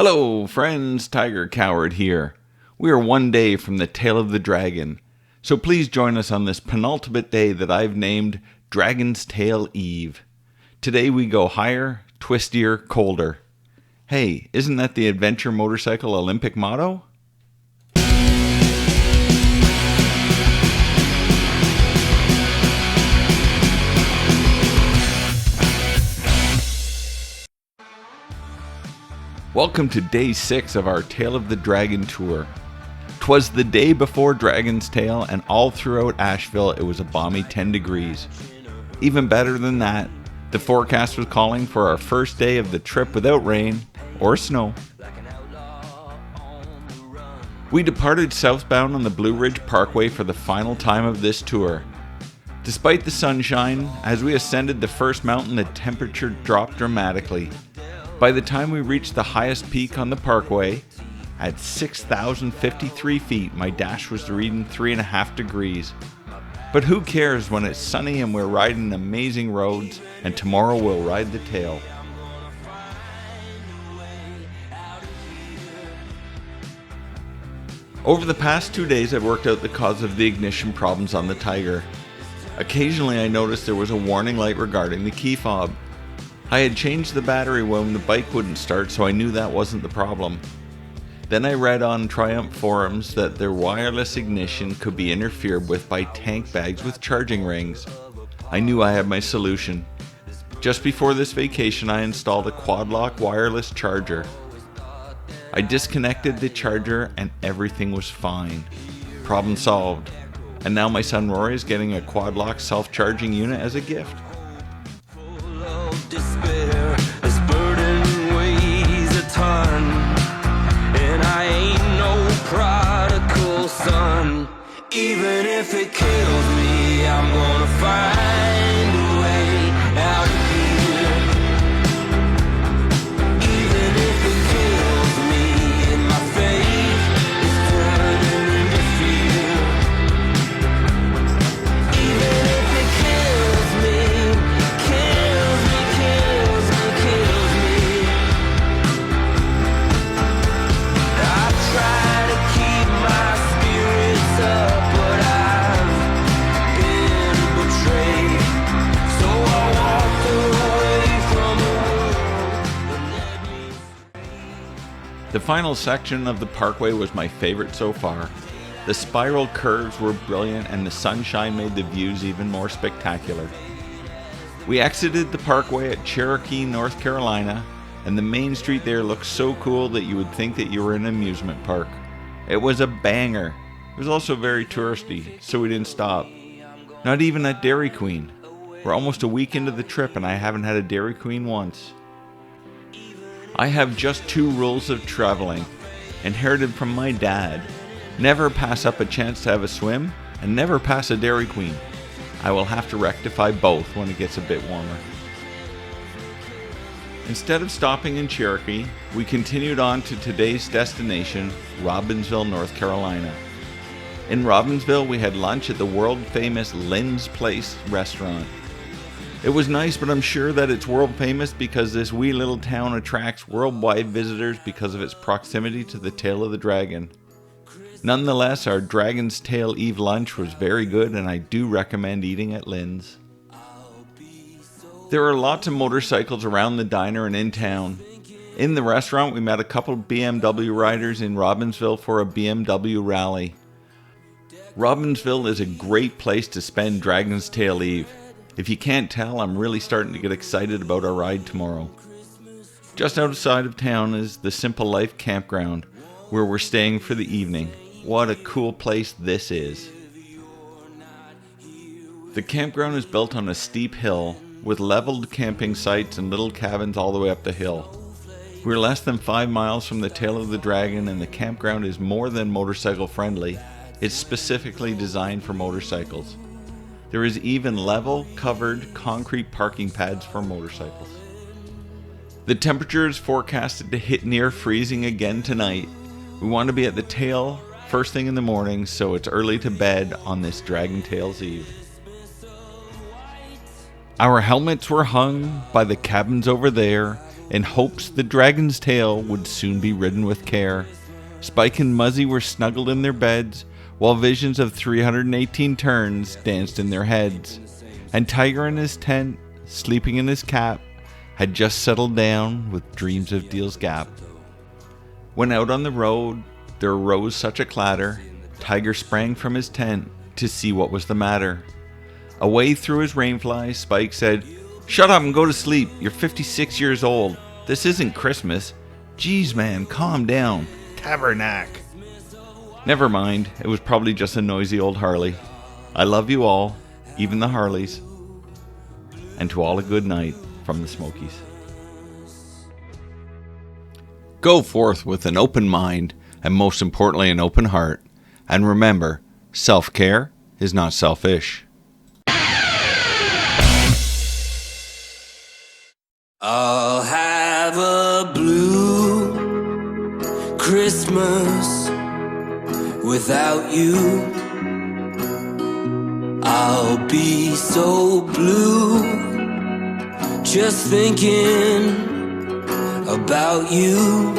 Hello, friends, Tiger Coward here. We are one day from the tail of the dragon, so please join us on this penultimate day that I've named Dragon's Tail Eve. Today we go higher, twistier, colder. Hey, isn't that the Adventure Motorcycle Olympic motto? Welcome to day 6 of our Tail of the Dragon tour. 'Twas the day before Dragon's Tail, and all throughout Asheville it was a balmy 10 degrees. Even better than that, the forecast was calling for our first day of the trip without rain or snow. We departed southbound on the Blue Ridge Parkway for the final time of this tour. Despite the sunshine, as we ascended the first mountain, the temperature dropped dramatically. By the time we reached the highest peak on the parkway, at 6,053 feet, my dash was reading 3.5 degrees. But who cares when it's sunny and we're riding amazing roads, and tomorrow we'll ride the tail. Over the past 2 days I've worked out the cause of the ignition problems on the Tiger. Occasionally I noticed there was a warning light regarding the key fob. I had changed the battery when the bike wouldn't start, so I knew that wasn't the problem. Then I read on Triumph forums that their wireless ignition could be interfered with by tank bags with charging rings. I knew I had my solution. Just before this vacation I installed a quad-lock wireless charger. I disconnected the charger and everything was fine. Problem solved. And now my son Rory is getting a quad-lock self-charging unit as a gift. Despair, this burden weighs a ton, and I ain't no prodigal son. Even if it kills me, I'm gonna find a way out of here. Even if it kills me, and my faith is turning into fear. Even if it kills me, kills me. I try to keep my spirits up, but I've been betrayed. So I walked away from the world that led me. The final section of the parkway was my favorite so far. The spiral curves were brilliant and the sunshine made the views even more spectacular. We exited the parkway at Cherokee, North Carolina, and the main street there looked so cool that you would think that you were in an amusement park. It was a banger. It was also very touristy, so we didn't stop. Not even at Dairy Queen. We're almost a week into the trip and I haven't had a Dairy Queen once. I have just 2 rules of traveling, inherited from my dad. Never pass up a chance to have a swim, and never pass a Dairy Queen. I will have to rectify both when it gets a bit warmer. Instead of stopping in Cherokee, we continued on to today's destination, Robbinsville, North Carolina. In Robbinsville, we had lunch at the world-famous Lynn's Place restaurant. It was nice, but I'm sure that it's world-famous because this wee little town attracts worldwide visitors because of its proximity to the tail of the dragon. Nonetheless, our Dragon's Tail Eve lunch was very good and I do recommend eating at Lynn's. There are lots of motorcycles around the diner and in town. In the restaurant, we met a couple BMW riders in Robbinsville for a BMW rally. Robbinsville is a great place to spend Dragon's Tail Eve. If you can't tell, I'm really starting to get excited about our ride tomorrow. Just outside of town is the Simple Life campground, where we're staying for the evening. What a cool place this is. The campground is built on a steep hill with leveled camping sites and little cabins all the way up the hill. We're less than 5 miles from the tail of the dragon and the campground is more than motorcycle friendly. It's specifically designed for motorcycles. There is even level, covered concrete parking pads for motorcycles. The temperature is forecasted to hit near freezing again tonight. We want to be at the tail first thing in the morning, so it's early to bed on this Dragon Tail's Eve. Our helmets were hung by the cabins over there, in hopes the dragon's tail would soon be ridden with care. Spike and Muzzy were snuggled in their beds, while visions of 318 turns danced in their heads. And Tiger in his tent, sleeping in his cap, had just settled down with dreams of Deal's Gap. When out on the road there arose such a clatter, Tiger sprang from his tent to see what was the matter. Away through his rainfly, Spike said, "Shut up and go to sleep. You're 56 years old. This isn't Christmas. Geez, man, calm down. Tabernac." Never mind, it was probably just a noisy old Harley. I love you all, even the Harleys. And to all a good night from the Smokies. Go forth with an open mind, and most importantly an open heart. And remember, self-care is not selfish. I'll have a blue Christmas without you. I'll be so blue just thinking about you.